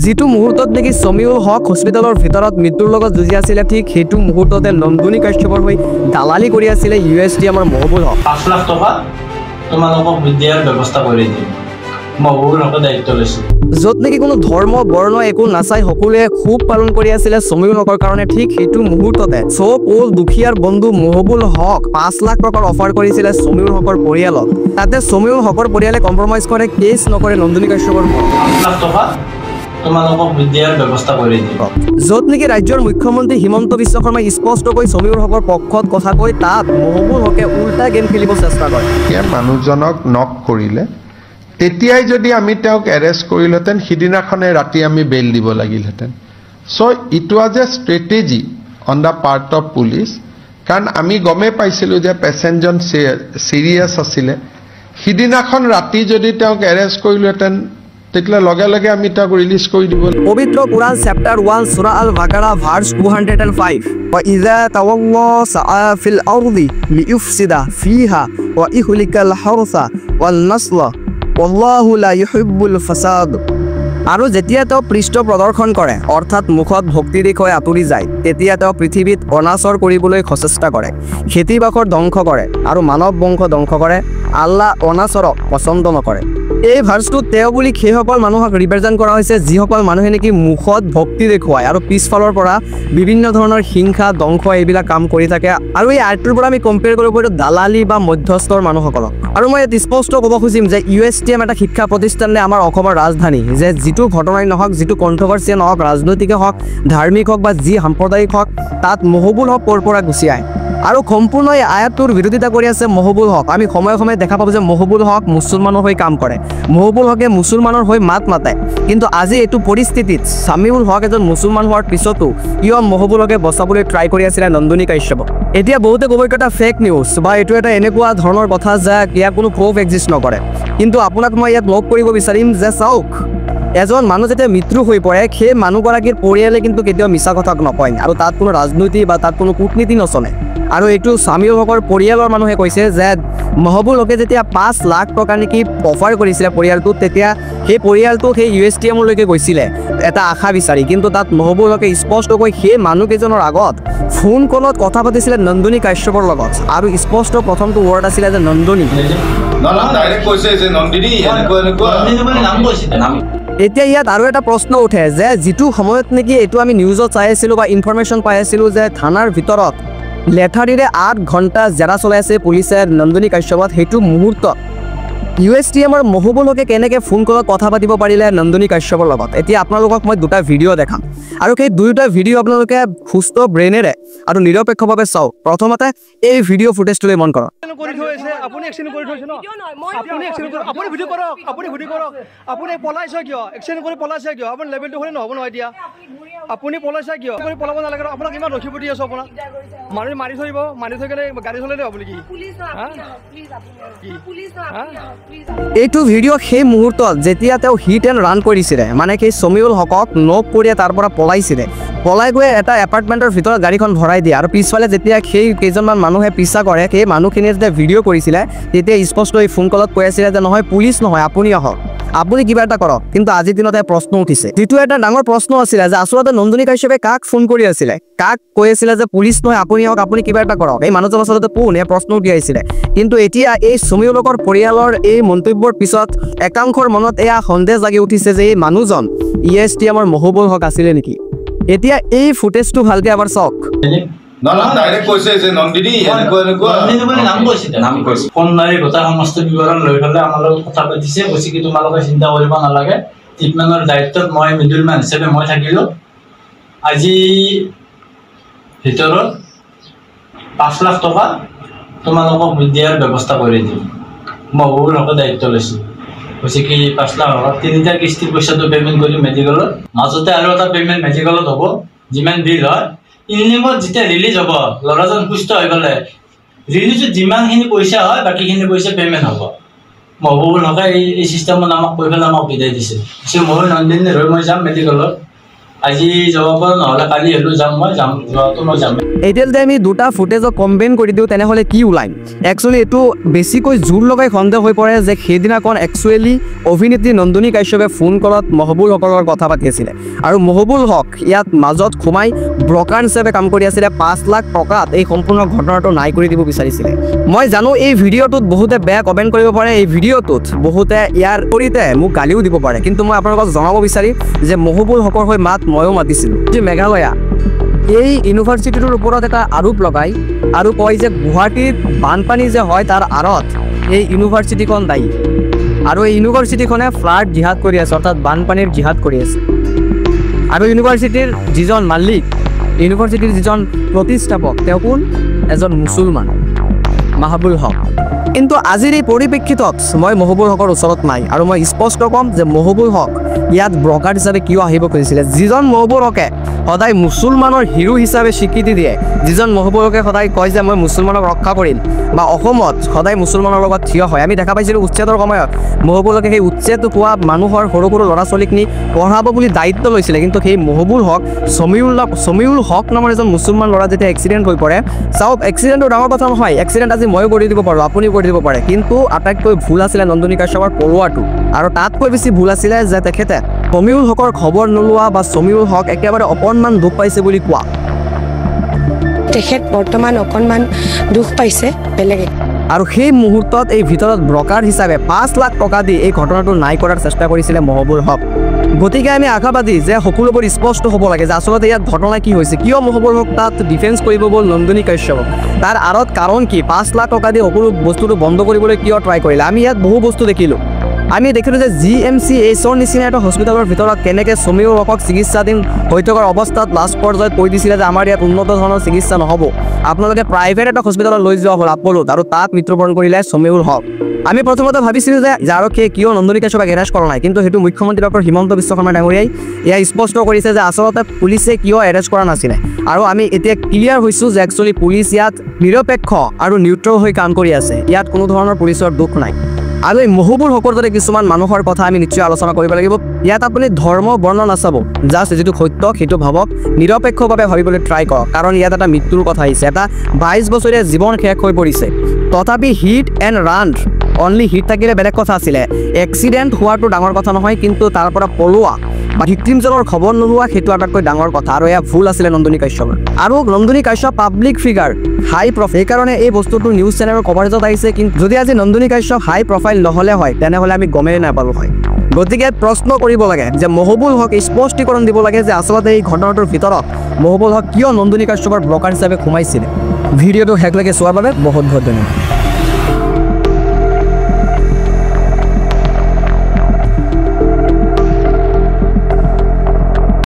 যিটো মুহূৰ্তত নেকি সমীউল হক হস্পিটেলৰ ভিতৰত মৃত্যুৰ লগত যুঁজি আছিলে ঠিক সেইটো মুহূৰ্ততে নন্দনী কাশ্যপৰ হৈ দালালি কৰি আছিলে USDMৰ মহবুল হক। 5 লাখ টকা তোমালোকক দিয়াৰ ব্যৱস্থা কৰি দিম, মহবুল হকে দায়িত্ব লৈছে। য'ত নেকি কোনো ধৰ্ম বৰ্ণ একো নাচাই সকলোৱে খুব পালন কৰি আছিলে সমীউল হকৰ কাৰণে ঠিক সেইটো মুহূৰ্ততে চব দুখীয়াৰ বন্ধু মহবুল হক 5 লাখ টকাৰ অফাৰ কৰিছিলে সমীউল হকৰ পৰিয়ালক। তাতে সমীউল হকৰ পৰিয়ালে কম্প্ৰমাইজ কৰে, কেছ নকৰে নন্দনী কাশ্যপৰ। 5 লাখ টকা তোমালোকক দিয়াৰ ব্যৱস্থা কৰি দিম। য'ত নেকি ৰাজ্যৰ মুখ্যমন্ত্ৰী হিমন্ত বিশ্ব শৰ্মাই স্পষ্টকৈ সমীউল হকৰ পক্ষত কথা কৈ তাত মহবুল হকে উল্টা গেম খেলিব চেষ্টা কৰে। মানুহজনক নক কৰিলে তেতিয়াই যদি আমি তেওঁক এৰেষ্ট কৰিলেহেঁতেন সিদিনাখনে ৰাতি আমি বেইল দিব লাগিলহেঁতেন। So' it was a strategy on the part of police, কাৰণ আমি গমেই পাইছিলোঁ যে পেচেণ্টজন চিৰিয়াছ আছিলে। সিদিনাখন ৰাতি যদি তেওঁক এৰেষ্ট কৰিলোহেঁতেন তেতিয়াহ'লে লগে লগে আমি তেওঁক ৰিলিজ কৰি দিব। পবিত্ৰ কুৰাণ চেপ্টাৰ 1 সূৰা আল বাকাৰা ভাৰ্ছ 205 ওয়া ইযা তাওয়াল্লা সাআ ফিল আরদি লিইফসিদা ফিহা ওয়া ইহলিকাল হারসা ওয়াল নাসলা ওয়াল্লাহু লা ইউহিব্বুল ফাসাদ। আৰু যেতিয়া তেওঁ পৃষ্ঠ প্ৰদৰ্শন কৰে অৰ্থাৎ মুখত ভক্তি দেখুৱাই আঁতৰি যায় তেতিয়া তেওঁ পৃথিৱীত অনাচৰ কৰিবলৈ সচেষ্টা কৰে, খেতিবাসৰ ধ্বংস কৰে আৰু মানৱ বংশ ধ্বংস কৰে। আল্লাহ অনাচৰক পচন্দ নকৰে। এই ভাৰ্ছটো তেওঁ বুলি সেইসকল মানুহক ৰিপ্ৰেজেণ্ট কৰা হৈছে যিসকল মানুহে নেকি মুখত ভক্তি দেখুৱায় আৰু পিছফালৰ পৰা বিভিন্ন ধৰণৰ হিংসা ধ্বংস এইবিলাক কাম কৰি থাকে। আৰু এই আৰ্টটোৰ পৰা আমি কম্পেয়াৰ কৰিব পাৰোঁ দালালি বা মধ্যস্থৰ মানুহসকলক। আৰু মই ইয়াত স্পষ্ট ক'ব খুজিম যে USDM এটা শিক্ষা প্ৰতিষ্ঠান নে আমাৰ অসমৰ ৰাজধানী, যে যিটো ঘটনাই নহওক, যিটো কণ্ট্ৰভাৰ্চিয়েল নহওক, ৰাজনৈতিকে হওক, ধাৰ্মিক হওক বা যি সাম্প্ৰদায়িক হওক, তাত মহবুল হক ক'ৰ পৰা গুচি আহে। আৰু সম্পূৰ্ণ এই আয়াতটোৰ বিৰোধিতা কৰি আছে মহবুল হক। আমি সময়ে সময়ে দেখা পাব যে মহবুল হক মুছলমানৰ হৈ কাম কৰে, মহবুল হকে মুছলমানৰ হৈ মাত মাতে। কিন্তু আজি এইটো পৰিস্থিতিত সমীউল হক এজন মুছলমান হোৱাৰ পিছতো কিয় মহবুল হকে বচাবলৈ ট্ৰাই কৰি আছিলে নন্দনী কাশ্যপক। এতিয়া বহুতে ক'ব এটা ফেক নিউজ বা এইটো এটা এনেকুৱা ধৰণৰ কথা যে ইয়াৰ কোনো প্ৰুফ এক্সিষ্ট নকৰে। কিন্তু আপোনাক মই ইয়াত লগ কৰিব বিচাৰিম যে চাওক, এজন মানুহ যেতিয়া মৃত্যু হৈ পৰে সেই মানুহগৰাকীৰ পৰিয়ালে কিন্তু কেতিয়াও মিছা কথা নকয় আৰু তাত কোনো ৰাজনীতি বা তাত কোনো কূটনীতি নচলে। আৰু এইটো সমীউল হকৰ পৰিয়ালৰ মানুহে কৈছে যে মহবুল হকে যেতিয়া 5 লাখ টকা নেকি অফাৰ কৰিছিলে পৰিয়ালটোত, তেতিয়া সেই পৰিয়ালটো সেই USDMলৈকে গৈছিলে এটা আশা বিচাৰি। কিন্তু তাত মহবুল হকে স্পষ্টকৈ সেই মানুহকেইজনৰ আগত ফোন কলত কথা পাতিছিলে নন্দনী কাশ্যপৰ লগত আৰু স্পষ্ট প্ৰথমটো ৱৰ্ড আছিলে যে নন্দনী। এতিয়া ইয়াত আৰু এটা প্ৰশ্ন উঠে যে যিটো সময়ত নেকি এইটো আমি নিউজত চাই আছিলোঁ বা ইনফৰমেশ্যন পাই আছিলোঁ যে থানাৰ ভিতৰত লেঠাৰিৰে 8 ঘণ্টা জেৰা চলাই আছে পুলিচে নন্দনী কাশ্যপত, সেইটো মুহূৰ্তত USDMৰ মহবুল হকে কেনেকৈ ফোন কলত কথা পাতিব পাৰিলে নন্দনী কাশ্যপৰ লগত। এতিয়া আপোনালোকক মই দুটা ভিডিঅ' দেখাম আৰু সেই দুয়োটা ভিডিঅ' আপোনালোকে সুস্থ ব্ৰেইনেৰে আৰু নিৰপেক্ষভাৱে চাওক। প্ৰথমতে এই ভিডিঅ' ফুটেজটোলৈ মন কৰক। আপুনি পলাইছে কিয়? এক্সিডেণ্ট কৰি পলাইছে কিয়? আপুনি লেভেলটো হ'লে নহ'ব নহয়। এতিয়া আপুনি পলাইছে কিয়? আপুনি পলাব নালাগে। আপোনাক ইমান ৰখিব দি আছোঁ, আপোনাক মানুহ মাৰি থৰিব, মাৰি থৈ কেনে গাড়ী চলাই দিব আপুনি কি? এইটো ভিডিঅ' সেই মুহূৰ্তত যেতিয়া তেওঁ হিট এণ্ড ৰান কৰিছিলে, মানে সেই সমীউল হকক নক কৰি তাৰ পৰা পলাইছিলে, পলাই গৈ এটা এপাৰ্টমেণ্টৰ ভিতৰত গাড়ীখন ভৰাই দিয়ে। আৰু পিছফালে যেতিয়া সেই কেইজনমান মানুহে পিছা কৰে, সেই মানুহখিনিয়ে যেতিয়া ভিডিঅ' কৰিছিলে তেতিয়া স্পষ্ট এই ফোন কলত কৈ আছিলে যে নহয় পুলিচ নহয়, আপুনি আহক, আপুনি কিবা এটা কৰক। কিন্তু আজিৰ দিনত প্ৰশ্ন উঠিছে, যিটো এটা ডাঙৰ প্ৰশ্ন আছিলে যে আচলতে নন্দনী কাশ্যপে কাক ফোন কৰি আছিলে, কাক কৈ আছিলে যে পুলিচ নহয় আপুনি আহক, আপুনি কিবা এটা কৰক। এই মানুহজন আচলতে কোন, এই প্ৰশ্ন উঠি আহিছিলে। কিন্তু এতিয়া এই সমীউল হকৰ পৰিয়ালৰ এই মন্তব্যৰ পিছত একাংশৰ মনত এয়া সন্দেহ জাগি উঠিছে যে এই মানুহজন USDMৰ মহবুল হক আছিলে নেকি। এতিয়া এই ফুটেজটো ভালকে এবাৰ চাওক। ফোন মাৰি গোটেই সমস্ত বিৱৰণ লৈ পেলাই আমাৰ লগত কথা পাতিছে, কৈছে কি তোমালোকে চিন্তা কৰিব নালাগে, ট্ৰিটমেণ্টৰ দায়িত্বত মই মিডলমেন হিচাপে মই থাকিলোঁ। আজি ভিতৰত 5 লাখ টকা তোমালোকক দিয়াৰ ব্যৱস্থা কৰি দিম, মহবুল হকে দায়িত্ব লৈছোঁ। কৈছে কি 5 লাখ টকা 3টা কিস্তিৰ পইচাটো পে'মেণ্ট কৰি মেডিকেলত, মাজতে আৰু এটা পে'মেণ্ট মেডিকেলত হ'ব, যিমান বিল হয় ইভিনিঙত যেতিয়া ৰিলিজ হ'ব, ল'ৰাজন সুস্থ হৈ গ'লে ৰিলিজত যিমানখিনি পইচা হয় বাকীখিনি পইচা পে'মেণ্ট হ'ব। মহবুল হকে এই চিষ্টেমত আমাক কৈ পেলাই আমাক বিদায় দিছে। মই নন্দিনী ৰৈ মই যাম মেডিকেলত, আজি যাব পাৰো নহ'লে কালি হ'লেও যাম মই যোৱাটো মই যাম এতিয়া যদি আমি দুটা ফুটেজক কম্বাইন কৰি দিওঁ তেনেহ'লে কি ওলায় একচুৱেলি এইটো বেছিকৈ জোৰ লগাই সন্দেহ হৈ পৰে যে সেইদিনাখন একচুৱেলি অভিনেত্ৰী নন্দিনী কাশ্যপে ফোন কলত মহবুল হকৰ লগত কথা পাতি আছিলে আৰু মহবুল হক ইয়াত মাজত সোমাই ব্ৰকাৰ হিচাপে কাম কৰি আছিলে 5 লাখ টকাত এই সম্পূৰ্ণ ঘটনাটো নাই কৰি দিব বিচাৰিছিলে মই জানো এই ভিডিঅ'টোত বহুতে বেয়া কমেণ্ট কৰিব পাৰে এই ভিডিঅ'টোত বহুতে ইয়াৰ কৰিতে মোক গালিও দিব পাৰে কিন্তু মই আপোনালোকক জনাব বিচাৰিম যে মহবুল হকৰ হৈ মাত ময়ো মাতিছিলোঁ যে মেঘালয়া এই ইউনিভাৰ্চিটিটোৰ ওপৰত এটা আৰোপ লগাই আৰু কয় যে গুৱাহাটীত বানপানী যে হয় তাৰ আঁৰত এই ইউনিভাৰ্চিটিখন দায়ী আৰু এই ইউনিভাৰ্চিটিখনে ফ্লাড জিহাদ কৰি আছে অৰ্থাৎ বানপানীৰ জিহাদ কৰি আছে আৰু ইউনিভাৰ্চিটিৰ যিজন মালিক ইউনিভাৰ্চিটিৰ যিজন প্ৰতিষ্ঠাপক তেওঁ কোন এজন মুছলমান মাহবুল হক কিন্তু আজিৰ এই পৰিপ্ৰেক্ষিতত মই মহবুল হকৰ ওচৰত নাই আৰু মই স্পষ্ট ক'ম যে মহবুল হক ইয়াত ব্ৰকাৰ হিচাপে কিয় আহিব খুজিছিলে যিজন মহবুল হকে সদায় মুছলমানৰ হিৰো হিচাপে স্বীকৃতি দিয়ে যিজন মহবুল হকে সদায় কয় যে মই মুছলমানক ৰক্ষা কৰিম বা অসমত সদায় মুছলমানৰ লগত থিয় হয় আমি দেখা পাইছিলোঁ উচ্ছেদৰ সময়ত মহবুল হকে সেই উচ্ছেদ পোৱা মানুহৰ সৰু সৰু ল'ৰা ছোৱালীক নি পঢ়াব বুলি দায়িত্ব লৈছিলে কিন্তু সেই মহবুল হক সমীউল হক নামৰ এজন মুছলমান ল'ৰা যেতিয়া এক্সিডেণ্ট হৈ পৰে চাওক এক্সিডেণ্টটো ডাঙৰ কথা নহয় এক্সিডেণ্ট আজি ময়ো কৰি দিব পাৰোঁ আপুনিও কৰি দিব পাৰে কিন্তু আটাইতকৈ ভুল আছিলে নন্দিনী কাশ্যপৰ পঢ়োৱাটো আৰু তাতকৈ বেছি ভুল আছিলে যে তেখেতে সমীউল হকৰ খবৰ নোলোৱা বা সমীউল হক একেবাৰে অকণমান দুখ পাইছে বুলি কোৱা তেখেত বৰ্তমান অকণমান দুখ পাইছে বেলেগে আৰু সেই মুহূৰ্তত এই ভিতৰত ব্ৰকাৰ হিচাপে 5 লাখ টকা দি এই ঘটনাটো নাই কৰাৰ চেষ্টা কৰিছিলে মহবুল হক গতিকে আমি আশাবাদী যে সকলোবোৰ স্পষ্ট হ'ব লাগে যে আচলতে ইয়াত ঘটনা কি হৈছে কিয় মহবুল হক তাত ডিফেন্স কৰিব গ'ল নন্দিনী কাশ্যপক তাৰ আঁৰত কাৰণ কি 5 লাখ টকা দি সকলো বস্তুটো বন্ধ কৰিবলৈ কিয় ট্ৰাই কৰিলে আমি ইয়াত বহু বস্তু দেখিলোঁ আমি দেখিলোঁ যে GMCHৰ নিচিনা এটা হস্পিটেলৰ ভিতৰত কেনেকৈ সমীউল হকক চিকিৎসাধীন হৈ থকাৰ অৱস্থাত লাষ্ট পৰ্যায়ত কৈ দিছিলে যে আমাৰ ইয়াত উন্নত ধৰণৰ চিকিৎসা নহ'ব আপোনালোকে প্ৰাইভেট এটা হস্পিটেলত লৈ যোৱা হ'ল আপলোত আৰু তাত মৃত্যুবৰণ কৰিলে সমীউল হক আমি প্ৰথমতে ভাবিছিলোঁ যে আৰক্ষীয়ে কিয় নন্দিনী কাশ্যপক এৰেষ্ট কৰা নাই কিন্তু সেইটো মুখ্যমন্ত্ৰী ডক্টৰ হিমন্ত বিশ্ব শৰ্মা ডাঙৰীয়াই এয়া স্পষ্ট কৰিছে যে আচলতে পুলিচে কিয় এৰেষ্ট কৰা নাছিলে আৰু আমি এতিয়া ক্লিয়াৰ হৈছোঁ যে একচুৱেলি পুলিচ ইয়াত নিৰপেক্ষ আৰু নিউট্ৰেল হৈ কাম কৰি আছে ইয়াত কোনো ধৰণৰ পুলিচৰ দুখ নাই আৰু এই মহবুল হকৰ দৰে কিছুমান মানুহৰ কথা আমি নিশ্চয় আলোচনা কৰিব লাগিব ইয়াত আপুনি ধৰ্ম বৰ্ণ নাচাব জাষ্ট যিটো সত্য সেইটো ভাবক নিৰপেক্ষভাৱে ভাবিবলৈ ট্ৰাই কৰক কাৰণ ইয়াত এটা মৃত্যুৰ কথা আহিছে এটা 22 বছৰীয়া জীৱন শেষ হৈ পৰিছে তথাপি hit and run only hit থাকিলে বেলেগ কথা আছিলে এক্সিডেণ্ট হোৱাটো ডাঙৰ কথা নহয় কিন্তু তাৰ পৰা পলোৱা বা ভিক্টিমজনৰ খবৰ নোলোৱা সেইটো আটাইতকৈ ডাঙৰ কথা আৰু এয়া ভুল আছিলে নন্দিনী কাশ্যপৰ আৰু নন্দিনী কাশ্যপ পাব্লিক ফিগাৰ হাই প্ৰফাইল সেইকাৰণে এই বস্তুটো নিউজ চেনেলৰ কভাৰেজত আহিছে কিন্তু যদি আজি নন্দিনী কাশ্যপ হাই প্ৰফাইল নহ'লে হয় তেনেহ'লে আমি গমেই নাপালোঁ হয় গতিকে প্ৰশ্ন কৰিব লাগে যে মহবুল হক স্পষ্টীকৰণ দিব লাগে যে আচলতে এই ঘটনাটোৰ ভিতৰত মহবুল হক কিয় নন্দিনী কাশ্যপৰ ব্ৰকাৰ হিচাপে সোমাইছিলে ভিডিঅ'টো শেষলৈকে চোৱাৰ বাবে বহুত বহুত ধন্যবাদ